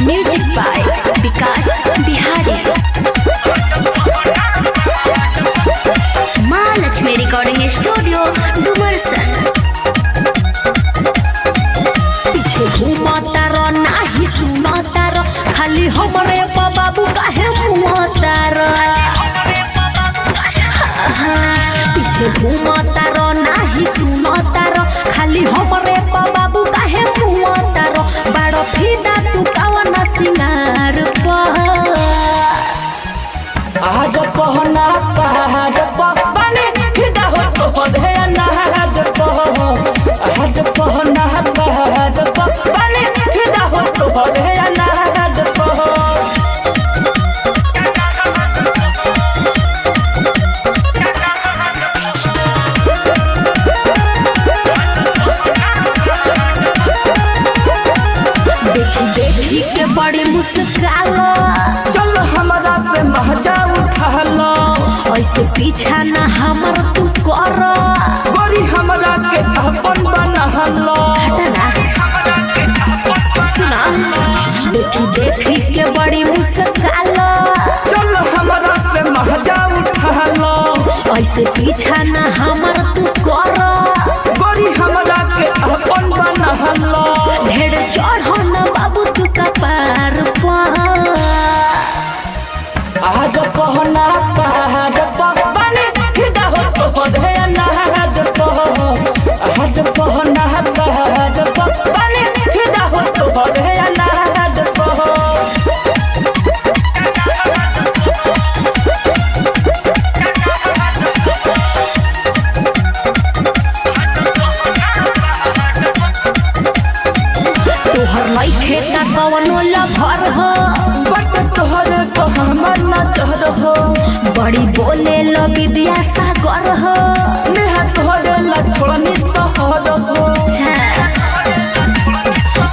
Music by विकास बिहारी। माँ Lakshmi recording studio Dumarsan. पीछे घूमता रो नाही सुनता रो, खाली हमरे बाबू काहे मुआता रो। पीछे घूमता रो नाही सुनता रो, खाली हमरे बाबू काहे मुआता रो। बड़ो फिदा तू कवन सिंगार पर आज पहना पहाड़ बने फिदा हो तो बधे नाद आज पहना पहाड़ बने फिदा हो तो बधे नाद देखी के बड़ी मुस्कालो, चल हमरा से महजा उठा लो। ऐसे पीछा ना हमर तू कर, गोरी हमरा के अपन बना लो। सुना देखी के बड़ी मुस्कालो, चल हमरा से महजा उठा लो। ऐसे पीछा ना हमर तू कर, गोरी हमरा के अपन बना लो। ढेर चढ़ो न बाबू तू कपार पर आज पहना पहाड़ बने फिदा हो तो बधे नाद आज पहना पहाड़ बने फिदा हो तो बधे नाद तोहर लइखे का कवनो लभर हो, बट तोहरे तो हमर नजर हो। बड़ी बोले लगी दिया सागर हो। नेहा तोहरे लछोड़नी सहर हो।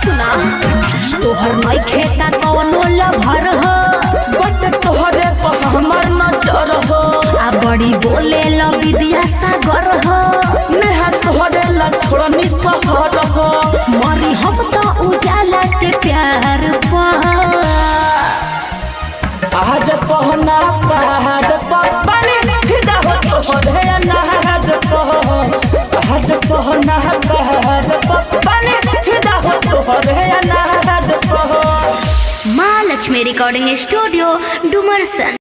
सुना तोहर लइखे का कवनो लभर हो, बट तोहरे तो हमर नजर हो। आ बड़ी बोले लगी दिया सागर हो। नेहा तोहरे लछोड़नी सहर हो। मरी हम तो उजाला के प्यार पर आज पहना पहाड़ बने फिदा हो तो बधे नाद आज पहना पहाड़ बने फिदा हो तो बधे नाद माँ लक्ष्मी रिकॉर्डिंग स्टूडियो डुमरसन।